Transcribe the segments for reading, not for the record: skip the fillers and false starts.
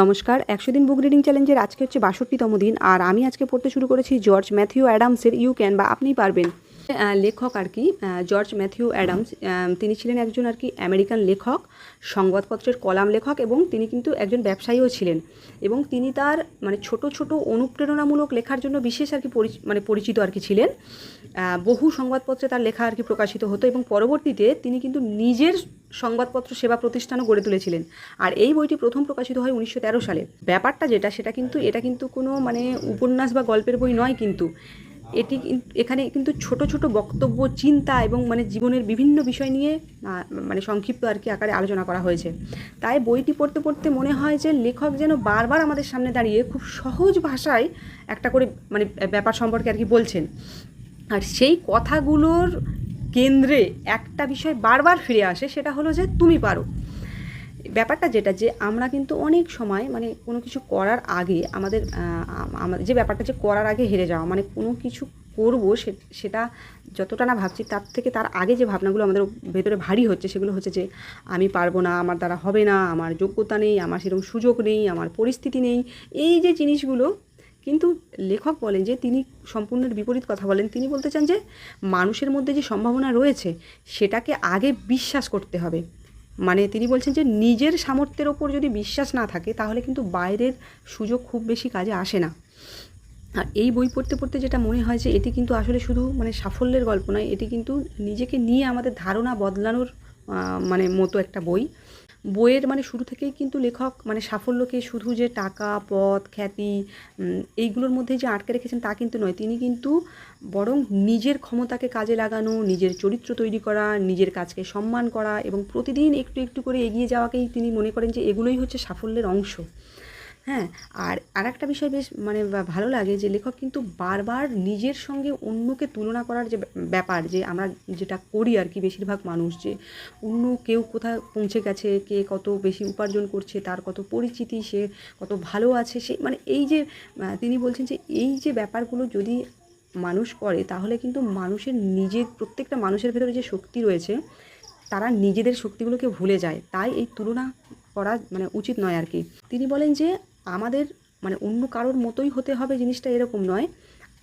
নমস্কার, ১০০ দিন book reading চ্যালেঞ্জের আজকে হচ্ছে ৬২তম দিন। আর আমি আজকে পড়তে শুরু করেছি জর্জ ম্যাথিউ অ্যাডামসের ইউ ক্যান বা আপনিই পারবেন। লেখক আর কি জর্জ ম্যাথিউ অ্যাডামস, তিনি ছিলেন একজন আর কি আমেরিকান লেখক, সংবাদপত্রের কলাম লেখক এবং তিনি কিন্তু একজন ব্যবসায়ীও ছিলেন। এবং তিনি তার ছোট ছোট অনুপ্রেরণামূলক লেখার জন্য বিশেষ আর কি পরিচিত আর কি ছিলেন। বহু সংবাদপত্রে তার লেখা আর কি প্রকাশিত হতো এবং পরবর্তীতে তিনি কিন্তু নিজের সংবাদপত্র সেবা প্রতিষ্ঠানও গড়ে তুলেছিলেন। আর এই বইটি প্রথম প্রকাশিত হয় ১৯১৩ সালে। ব্যাপারটা সেটা কিন্তু এটা কিন্তু কোনো উপন্যাস বা গল্পের বই নয়, কিন্তু এখানে কিন্তু ছোট ছোট বক্তব্য, চিন্তা এবং জীবনের বিভিন্ন বিষয় নিয়ে সংক্ষিপ্ত আর কি আকারে আলোচনা করা হয়েছে। তাই বইটি পড়তে পড়তে মনে হয় যে লেখক যেন বারবার আমাদের সামনে দাঁড়িয়ে খুব সহজ ভাষায় একটা করে ব্যাপার সম্পর্কে আর কি বলছেন। আর সেই কথাগুলোর কেন্দ্রে একটা বিষয় বারবার ফিরে আসে, সেটা হলো যে তুমি পারো। ব্যাপারটা যে আমরা কিন্তু অনেক সময় কোনো কিছু করার আগে আমাদের যে ব্যাপারটা যে করার আগে হেরে যাওয়া, কোনো কিছু করবো সেটা যতটা না ভাবছি তার আগে যে ভাবনাগুলো আমাদের ভেতরে ভারী হচ্ছে, সেগুলো হচ্ছে যে আমি পারবো না, আমার দ্বারা হবে না, আমার যোগ্যতা নেই, আমার সেরকম সুযোগ নেই, আমার পরিস্থিতি নেই। এই যে জিনিসগুলো, কিন্তু লেখক বলেন যে তিনি সম্পূর্ণ বিপরীত কথা বলেন। তিনি বলতে চান যে মানুষের মধ্যে যে সম্ভাবনা রয়েছে সেটাকে আগে বিশ্বাস করতে হবে। তিনি বলছেন যে নিজের সামর্থ্যের ওপর যদি বিশ্বাস না থাকে তাহলে কিন্তু বাইরের সুযোগ খুব বেশি কাজে আসে না। আর এই বই পড়তে পড়তে যেটা মনে হয় যে এটি কিন্তু আসলে শুধু সাফল্যের গল্প নয়, এটি কিন্তু নিজেকে নিয়ে আমাদের ধারণা বদলানোর মতো একটা বই। বইয়ের শুরু থেকেই কিন্তু লেখক সাফল্যকে শুধু যে টাকা, পদ, খ্যাতি এইগুলোর মধ্যে যে আটকে রেখেছেন তা কিন্তু নয়। তিনি কিন্তু বরং নিজের ক্ষমতাকে কাজে লাগানো, নিজের চরিত্র তৈরি করা, নিজের কাজকে সম্মান করা এবং প্রতিদিন একটু একটু করে এগিয়ে যাওয়াকেই তিনি মনে করেন যে এগুলোই হচ্ছে সাফল্যের অংশ। হ্যাঁ, আর একটা বিষয় বেশ ভালো লাগে যে লেখক কিন্তু বারবার নিজের সঙ্গে অন্যকে তুলনা করার যে ব্যাপার, যে আমরা যেটা করি আর কি বেশিরভাগ মানুষ, যে অন্য কেউ কোথায় পৌঁছে গেছে, কে কত বেশি উপার্জন করছে, তার কত পরিচিতি, সে কত ভালো আছে, সে এই যে তিনি বলছেন যে এই যে ব্যাপারগুলো যদি মানুষ করে তাহলে কিন্তু প্রত্যেকটা মানুষের ভেতরে যে শক্তি রয়েছে তারা নিজেদের শক্তিগুলোকে ভুলে যায়। তাই এই তুলনা করা উচিত নয় আর কি। তিনি বলেন যে আমাদের অন্য কারোর মতোই হতে হবে, জিনিসটা এরকম নয়।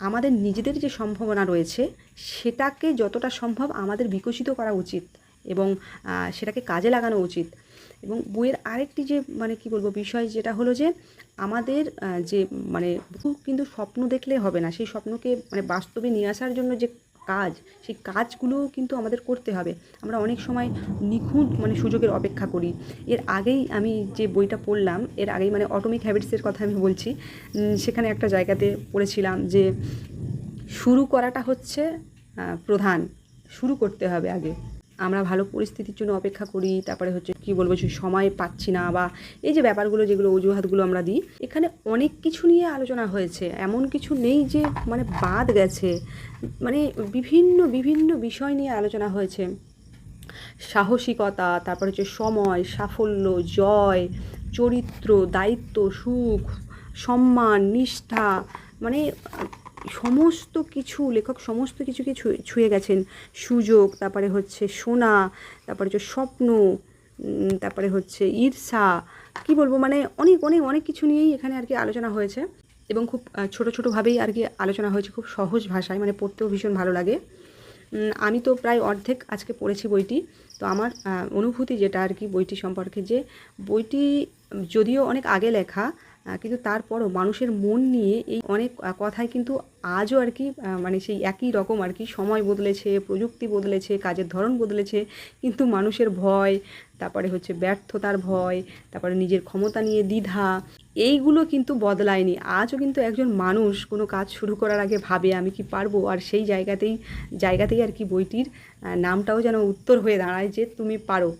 আমাদের নিজেদের যে সম্ভাবনা রয়েছে সেটাকে যতটা সম্ভব আমাদের বিকশিত করা উচিত এবং সেটাকে কাজে লাগানো উচিত। এবং বইয়ের আরেকটি যে বিষয়, যেটা হলো যে আমাদের যে কিন্তু স্বপ্ন দেখলে হবে না, সেই স্বপ্নকে বাস্তবে নিয়ে আসার জন্য যে কাজ, সেই কাজগুলোও কিন্তু আমাদের করতে হবে। আমরা অনেক সময় নিখুঁত সুযোগের অপেক্ষা করি। এর আগেই আমি যে বইটা পড়লাম, এর আগেই অটোমিক হ্যাবিটসের কথা আমি বলছি, সেখানে একটা জায়গাতে পড়েছিলাম যে শুরু করাটা হচ্ছে প্রধান, শুরু করতে হবে আগে। আমরা ভালো পরিস্থিতির জন্য অপেক্ষা করি, তারপরে হচ্ছে যে সময় পাচ্ছি না, বা এই যে ব্যাপারগুলো, যেগুলো অজুহাতগুলো আমরা দিই। এখানে অনেক কিছু নিয়ে আলোচনা হয়েছে, এমন কিছু নেই যে বাদ গেছে। বিভিন্ন বিভিন্ন বিষয় নিয়ে আলোচনা হয়েছে। সাহসিকতা, তারপর হচ্ছে সময়, সাফল্য, জয়, চরিত্র, দায়িত্ব, সুখ, সম্মান, নিষ্ঠা, সমস্ত কিছু লেখক সমস্ত কিছুকে ছুঁয়ে গেছেন। সুযোগ, তারপরে হচ্ছে সোনা, তারপরে হচ্ছে স্বপ্ন, তারপরে হচ্ছে ঈর্ষা, কি বলবো, অনেক অনেক অনেক কিছু নিয়েই এখানে আর কি আলোচনা হয়েছে এবং খুব ছোটো ছোটোভাবেই আর কি আলোচনা হয়েছে, খুব সহজ ভাষায়, পড়তেও ভীষণ ভালো লাগে। আমি তো প্রায় অর্ধেক আজকে পড়েছি বইটি। তো আমার অনুভূতি যেটা আর কি বইটি সম্পর্কে, যে বইটি যদিও অনেক আগে লেখা, কিন্তু তারপরও মানুষের মন নিয়ে এই অনেক কথাই কিন্তু আজও আর কি সেই একই রকম আর কি। সময় বদলেছে, প্রযুক্তি বদলেছে, কাজের ধরন বদলেছে, কিন্তু মানুষের ভয়, তারপরে হচ্ছে ব্যর্থতার ভয়, তারপরে নিজের ক্ষমতা নিয়ে দ্বিধা, এইগুলো কিন্তু বদলায়নি। আজও কিন্তু একজন মানুষ কোনো কাজ শুরু করার আগে ভাবে আমি কি পারবো। আর সেই জায়গাতেই আর কি বইটির নামটাও যেন উত্তর হয়ে দাঁড়ায় যে তুমি পারো।